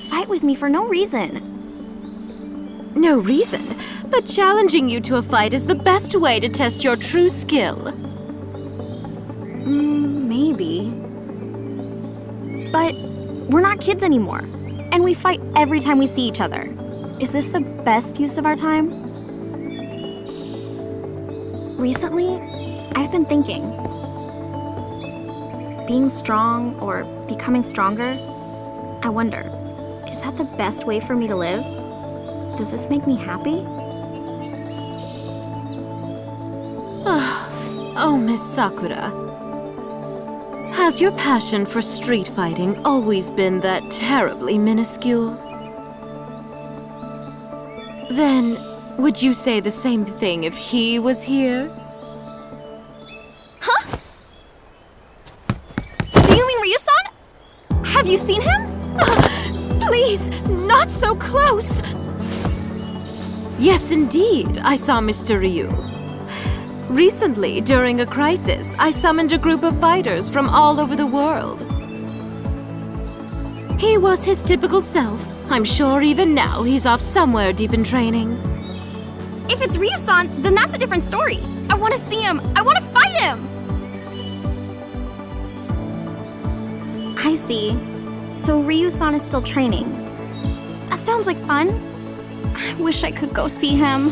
fight with me for no reason. No reason, but challenging you to a fight is the best way to test your true skill. Maybe. But we're not kids anymore, and we fight every time we see each other. Is this the best use of our time? Recently, I've been thinking. Being strong or becoming stronger, I wonder, is that the best way for me to live? Does this make me happy? Oh, Miss Sakura. Has your passion for street fighting always been that terribly minuscule? Then, would you say the same thing if he was here? Huh? Do you mean Ryu-san? Have you seen him? Please, not so close! Yes, indeed, I saw Mr. Ryu. Recently, during a crisis, I summoned a group of fighters from all over the world. He was his typical self. I'm sure even now he's off somewhere deep in training. If it's Ryu-san, then that's a different story. I want to see him. I want to fight him. I see. So Ryu-san is still training. That sounds like fun. I wish I could go see him.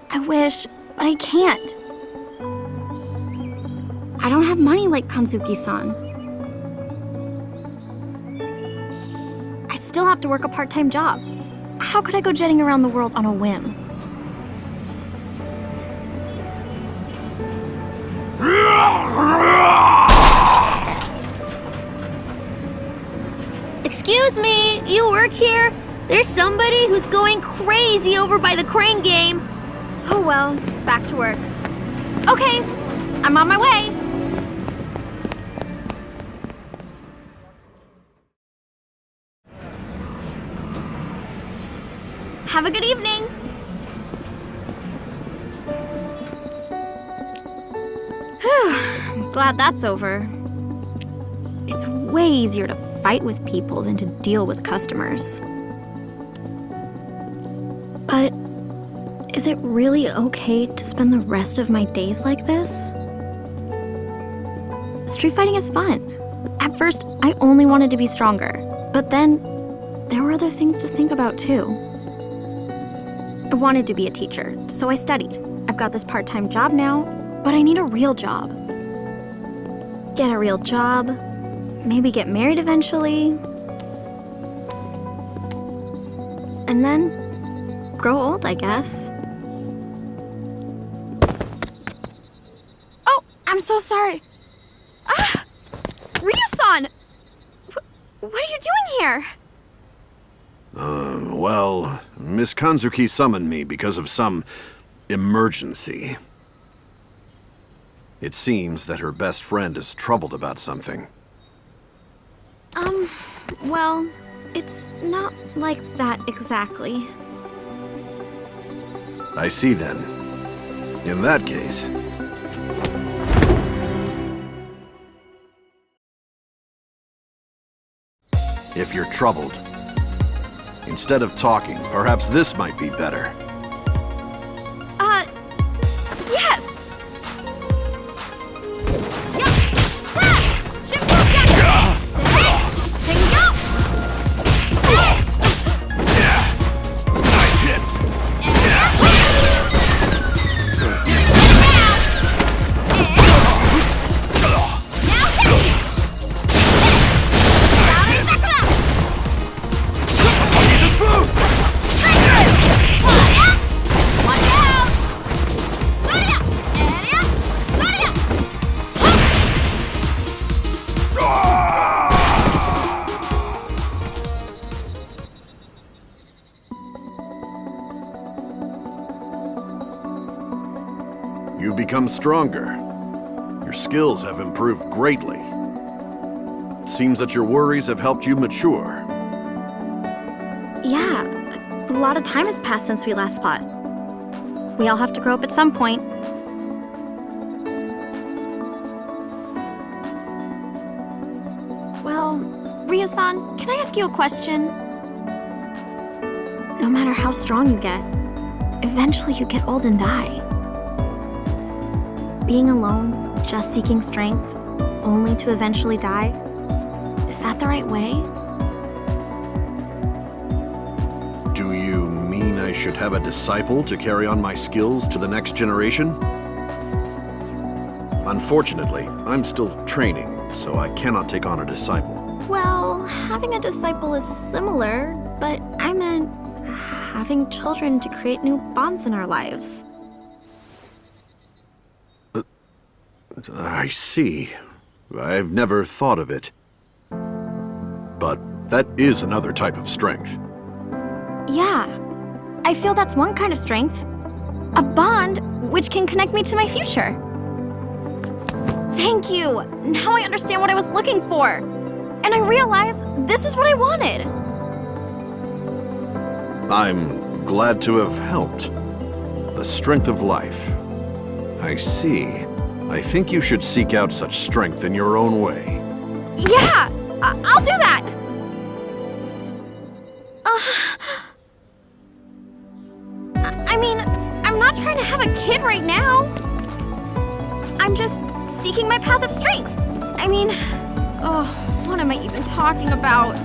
I wish, but I can't. I don't have money like Kanzuki-san. I still have to work a part-time job. How could I go jetting around the world on a whim? Excuse me, you work here? There's somebody who's going crazy over by the crane game. Oh well, back to work. Okay, I'm on my way. Have a good evening. I'm glad that's over. It's way easier to fight with people than to deal with customers. But is it really okay to spend the rest of my days like this? Street fighting is fun. At first, I only wanted to be stronger, but then there were other things to think about too. I wanted to be a teacher, so I studied. I've got this part-time job now, but I need a real job. Get a real job, maybe get married eventually, and then grow old, I guess. Oh, I'm so sorry. Ah! Ryu-san! What are you doing here? Well, Miss Kanzuki summoned me because of some emergency. It seems that her best friend is troubled about something. Well, it's not like that exactly. I see then. In that case... If you're troubled, instead of talking, perhaps this might be better. Yes! Nice hit! You've become stronger. Your skills have improved greatly. It seems that your worries have helped you mature. Yeah, a lot of time has passed since we last fought. We all have to grow up at some point. Ryu-san, can I ask you a question? No matter how strong you get, eventually you get old and die. Being alone, just seeking strength, only to eventually die, is that the right way? Do you mean I should have a disciple to carry on my skills to the next generation? Unfortunately, I'm still training, so I cannot take on a disciple. Well, having a disciple is similar, but I meant having children to create new bonds in our lives. I see. I've never thought of it. But that is another type of strength. Yeah, I feel that's one kind of strength. A bond which can connect me to my future. Thank you! Now I understand what I was looking for. And I realize this is what I wanted. I'm glad to have helped. The strength of life. I see. I think you should seek out such strength in your own way. Yeah! I'll do that! I mean, I'm not trying to have a kid right now. I'm just seeking my path of strength. I mean, what am I even talking about?